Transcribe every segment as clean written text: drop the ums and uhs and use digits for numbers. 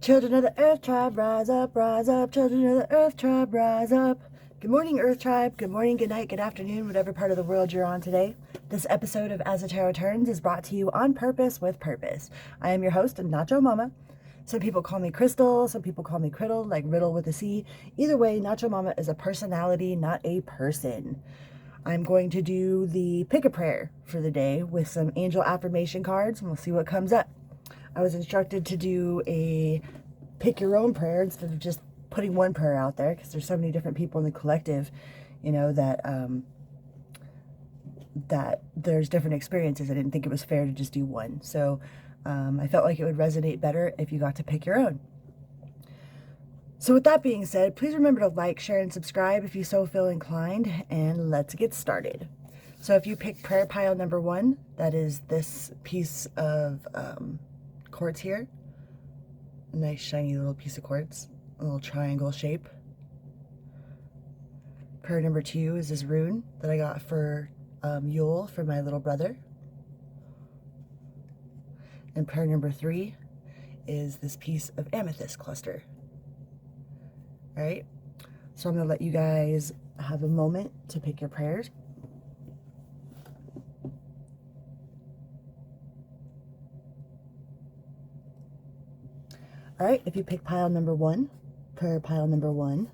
Children of the Earth Tribe, rise up, rise up. Children of the Earth Tribe, rise up. Good morning, Earth Tribe. Good morning, good night, good afternoon, whatever part of the world you're on today. This episode of As the Tarot Turns is brought to you on purpose with purpose. I am your host, Nacho Mama. Some people call me Crystal, some people call me Criddle, like Riddle with a C. Either way, Nacho Mama is a personality, not a person. I'm going to do the pick a prayer for the day with some angel affirmation cards, and we'll see what comes up. I was instructed to do a pick your own prayer instead of just putting one prayer out there, because there's so many different people in the collective, you know, that there's different experiences. I didn't think it was fair to just do one. So I felt like it would resonate better if you got to pick your own. So with that being said, please remember to like, share, and subscribe if you so feel inclined, and let's get started. So if you pick prayer pile number 1, that is this piece of quartz here. A nice shiny little piece of quartz, a little triangle shape. Prayer number 2 is this rune that I got for Yule for my little brother. And prayer number 3 is this piece of amethyst cluster. All right, so I'm going to let you guys have a moment to pick your prayers. All right, if you pick pile number 1, prayer pile number 1,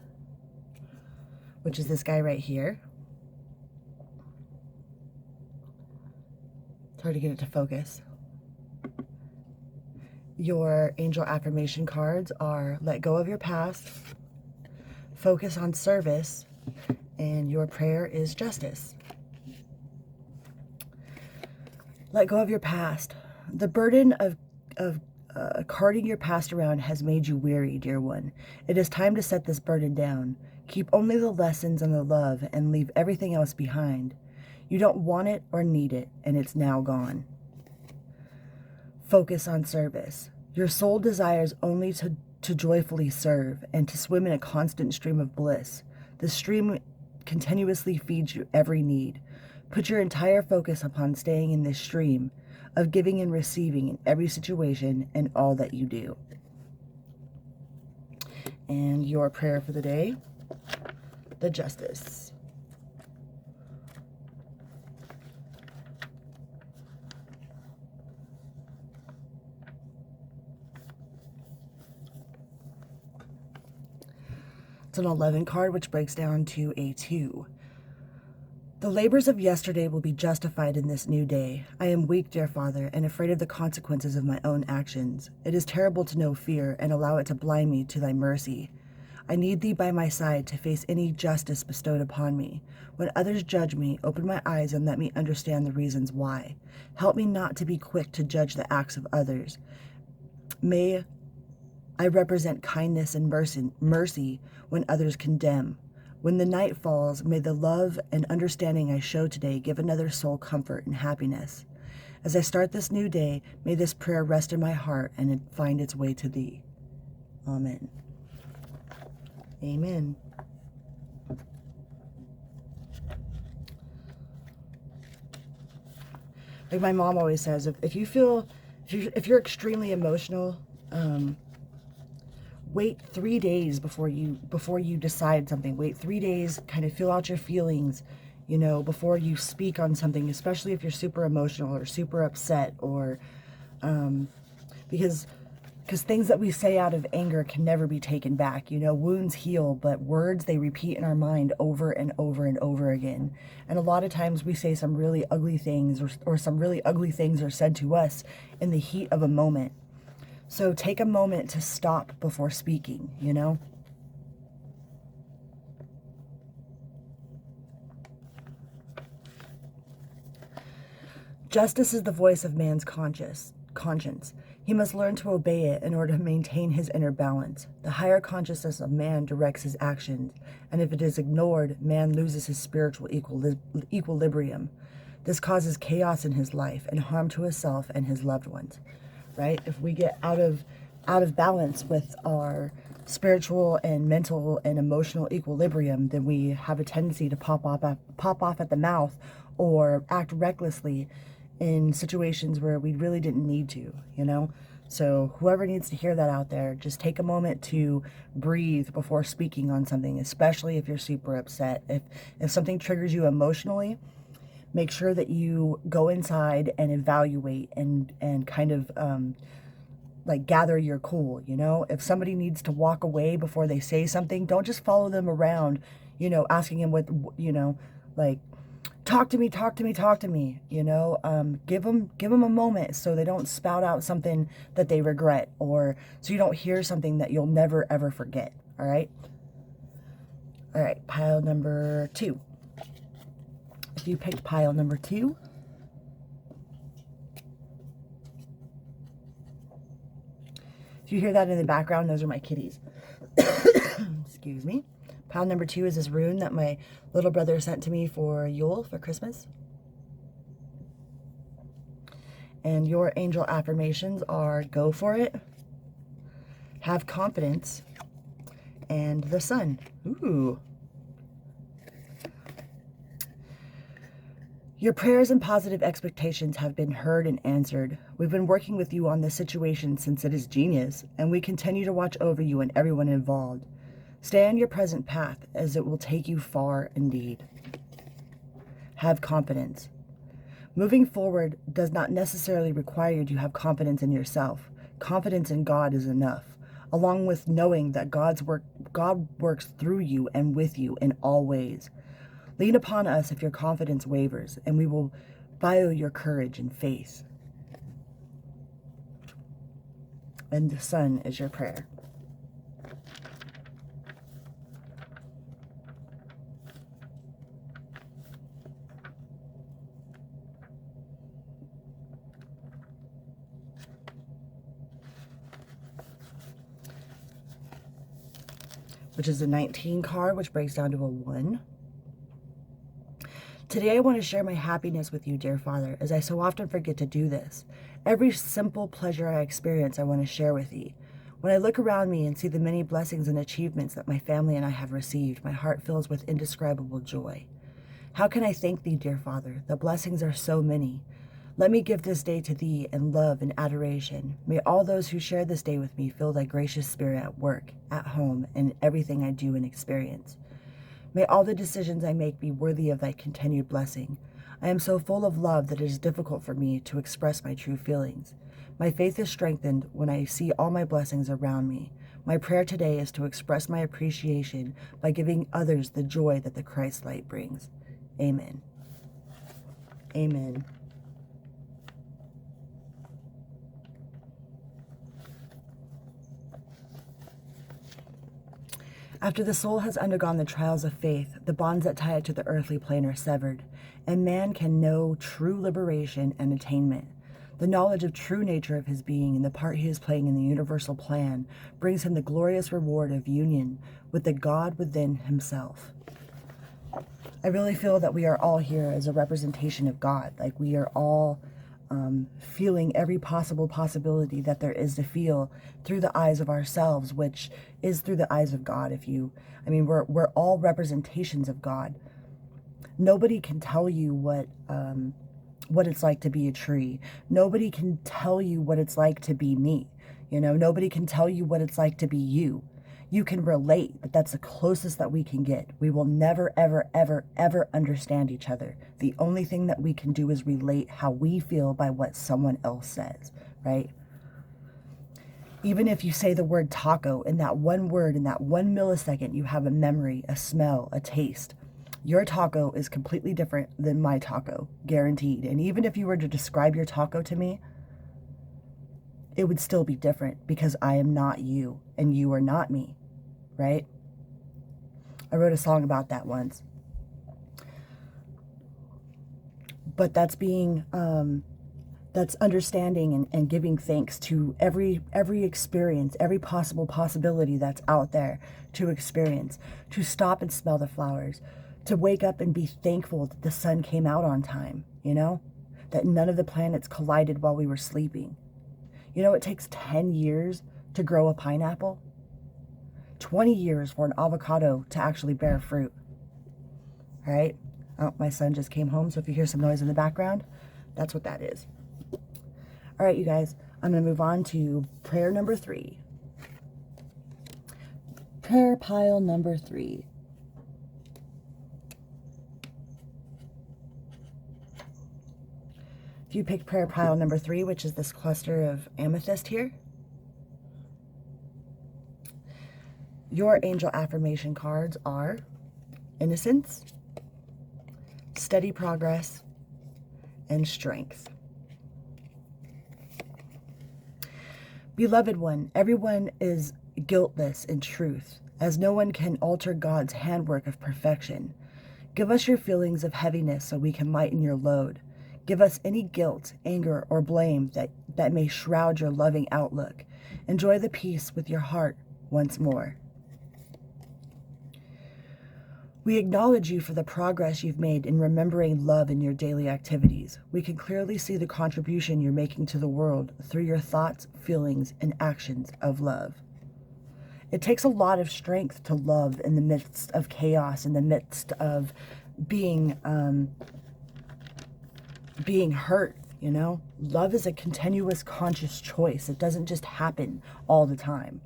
which is this guy right here. It's hard to get it to focus. Your angel affirmation cards are let go of your past, focus on service, and your prayer is justice. Let go of your past. The burden of carting your past around has made you weary, dear one. It is time to set this burden down. Keep only the lessons and the love and leave everything else behind. You don't want it or need it, and it's now gone. Focus on service. Your soul desires only to joyfully serve and to swim in a constant stream of bliss. The stream continuously feeds you every need. Put your entire focus upon staying in this stream of giving and receiving in every situation and all that you do. And your prayer for the day, the justice. It's an 11 card, which breaks down to a 2. The labors of yesterday will be justified in this new day. I am weak, dear Father, and afraid of the consequences of my own actions. It is terrible to know fear and allow it to blind me to thy mercy. I need thee by my side to face any justice bestowed upon me. When others judge me, open my eyes and let me understand the reasons why. Help me not to be quick to judge the acts of others. May I represent kindness and mercy when others condemn. When the night falls, may the love and understanding I show today give another soul comfort and happiness. As I start this new day, may this prayer rest in my heart and find its way to thee. Amen. Amen. Like my mom always says, if you're extremely emotional, wait 3 days before you decide something. Wait 3 days, kind of feel out your feelings, you know, before you speak on something, especially if you're super emotional or super upset, or because things that we say out of anger can never be taken back. You know, wounds heal, but words, they repeat in our mind over and over and over again. And a lot of times we say some really ugly things, or some really ugly things are said to us in the heat of a moment. So take a moment to stop before speaking, you know? Justice is the voice of man's conscience. He must learn to obey it in order to maintain his inner balance. The higher consciousness of man directs his actions, and if it is ignored, man loses his spiritual equilibrium. This causes chaos in his life and harm to himself and his loved ones. Right? If we get out of balance with our spiritual and mental and emotional equilibrium, then we have a tendency to pop off at the mouth or act recklessly in situations where we really didn't need to, you know? So whoever needs to hear that out there, just take a moment to breathe before speaking on something, especially if you're super upset. If something triggers you emotionally, make sure that you go inside and evaluate and kind of like gather your cool, you know? If somebody needs to walk away before they say something, don't just follow them around, you know, asking them what, you know, like, talk to me, talk to me, talk to me, you know? Give them a moment so they don't spout out something that they regret, or so you don't hear something that you'll never, ever forget, all right? All right, pile number 2. If you picked pile number 2, if you hear that in the background, those are my kitties. Excuse me. Pile number 2 is this rune that my little brother sent to me for Yule, for Christmas. And your angel affirmations are: go for it, have confidence, and the sun. Ooh. Your prayers and positive expectations have been heard and answered. We've been working with you on this situation since it is genius, and we continue to watch over you and everyone involved. Stay on your present path, as it will take you far indeed. Have confidence. Moving forward does not necessarily require you to have confidence in yourself. Confidence in God is enough, along with knowing that God works through you and with you in all ways. Lean upon us if your confidence wavers, and we will bio your courage and faith. And the sun is your prayer. Which is a 19 card, which breaks down to a 1. Today I want to share my happiness with you, dear Father, as I so often forget to do this. Every simple pleasure I experience, I want to share with thee. When I look around me and see the many blessings and achievements that my family and I have received, my heart fills with indescribable joy. How can I thank thee, dear Father? The blessings are so many. Let me give this day to thee in love and adoration. May all those who share this day with me feel thy gracious spirit at work, at home, and in everything I do and experience. May all the decisions I make be worthy of thy continued blessing. I am so full of love that it is difficult for me to express my true feelings. My faith is strengthened when I see all my blessings around me. My prayer today is to express my appreciation by giving others the joy that the Christ light brings. Amen. Amen. After the soul has undergone the trials of faith, the bonds that tie it to the earthly plane are severed, and man can know true liberation and attainment. The knowledge of true nature of his being and the part he is playing in the universal plan brings him the glorious reward of union with the God within himself. I really feel that we are all here as a representation of God. Like, we are all feeling every possible possibility that there is to feel through the eyes of ourselves, which is through the eyes of God. We're all representations of God. Nobody can tell you what it's like to be a tree. Nobody can tell you what it's like to be me. Nobody can tell you what it's like to be you. You can relate, but that's the closest that we can get. We will never, ever, ever, ever understand each other. The only thing that we can do is relate how we feel by what someone else says, right? Even if you say the word taco, in that one word, in that 1 millisecond, you have a memory, a smell, a taste. Your taco is completely different than my taco, guaranteed. And even if you were to describe your taco to me, it would still be different, because I am not you and you are not me, right? I wrote a song about that once. But that's being, that's understanding and giving thanks to every experience, every possible possibility that's out there to experience, to stop and smell the flowers, to wake up and be thankful that the sun came out on time, that none of the planets collided while we were sleeping. It takes 10 years to grow a pineapple, 20 years for an avocado to actually bear fruit. All right? Oh, my son just came home, so if you hear some noise in the background, that's what that is. All right, you guys. I'm going to move on to prayer number 3. Prayer pile number 3. If you pick prayer pile number 3, which is this cluster of amethyst here, your angel affirmation cards are innocence, steady progress, and strength. Beloved one, everyone is guiltless in truth, as no one can alter God's handwork of perfection. Give us your feelings of heaviness so we can lighten your load. Give us any guilt, anger, or blame that may shroud your loving outlook. Enjoy the peace with your heart once more. We acknowledge you for the progress you've made in remembering love in your daily activities. We can clearly see the contribution you're making to the world through your thoughts, feelings, and actions of love. It takes a lot of strength to love in the midst of chaos, in the midst of being hurt, you know? Love is a continuous conscious choice. It doesn't just happen all the time.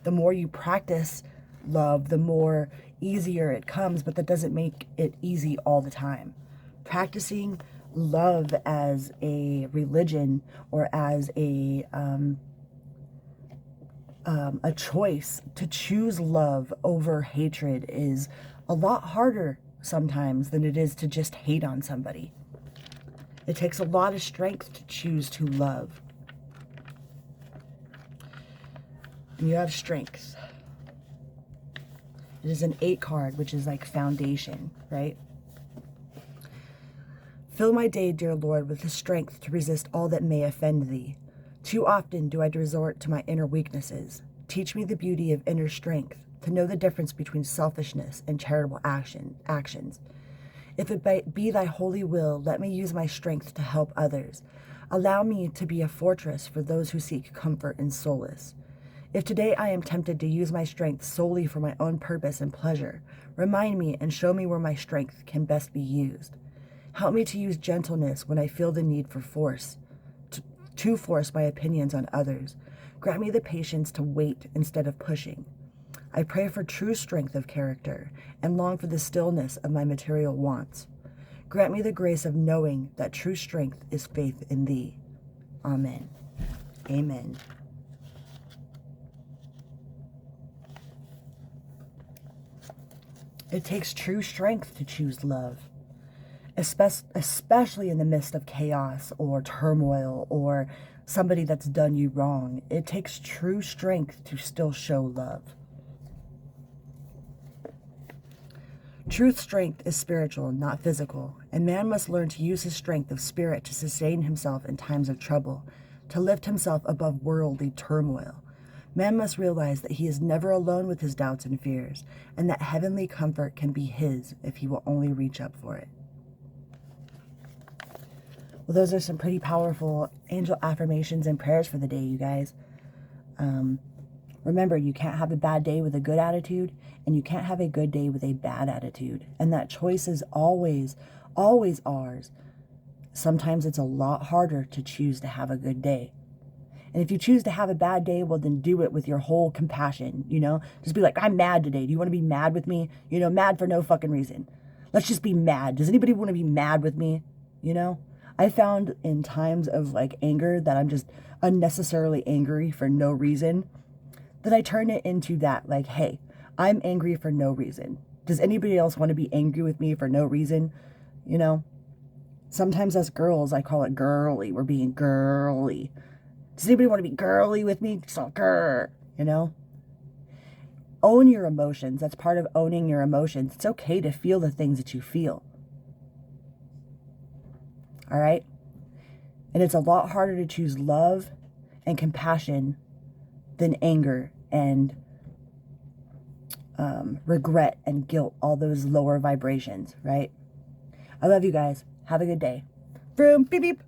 The more you practice love, the more easier it comes, but that doesn't make it easy all the time. Practicing love as a religion or as a choice to choose love over hatred is a lot harder sometimes than it is to just hate on somebody. It takes a lot of strength to choose to love. And you have strength. It is an 8 card, which is like foundation, right? Fill my day, dear Lord, with the strength to resist all that may offend thee. Too often do I resort to my inner weaknesses. Teach me the beauty of inner strength, to know the difference between selfishness and charitable actions. If it be thy holy will, let me use my strength to help others. Allow me to be a fortress for those who seek comfort and solace. If today I am tempted to use my strength solely for my own purpose and pleasure, remind me and show me where my strength can best be used. Help me to use gentleness when I feel the need for force, to force my opinions on others. Grant me the patience to wait instead of pushing. I pray for true strength of character and long for the stillness of my material wants. Grant me the grace of knowing that true strength is faith in thee. Amen. Amen. It takes true strength to choose love, especially in the midst of chaos or turmoil or somebody that's done you wrong. It takes true strength to still show love. True strength is spiritual, not physical, and man must learn to use his strength of spirit to sustain himself in times of trouble, to lift himself above worldly turmoil. Man must realize that he is never alone with his doubts and fears, and that heavenly comfort can be his if he will only reach up for it. Well, those are some pretty powerful angel affirmations and prayers for the day, you guys. Remember, you can't have a bad day with a good attitude, and you can't have a good day with a bad attitude. And that choice is always, always ours. Sometimes it's a lot harder to choose to have a good day. And if you choose to have a bad day, well, then do it with your whole compassion, you know? Just be like, I'm mad today. Do you want to be mad with me? You know, mad for no fucking reason. Let's just be mad. Does anybody want to be mad with me? You know? I found in times of like anger that I'm just unnecessarily angry for no reason, that I turn it into that, like, hey, I'm angry for no reason. Does anybody else want to be angry with me for no reason? You know? Sometimes as girls, I call it girly. We're being girly. Does anybody want to be girly with me? So grr, you know? Own your emotions. That's part of owning your emotions. It's okay to feel the things that you feel. All right? And it's a lot harder to choose love and compassion than anger and regret and guilt, all those lower vibrations, right? I love you guys. Have a good day. Vroom, beep, beep.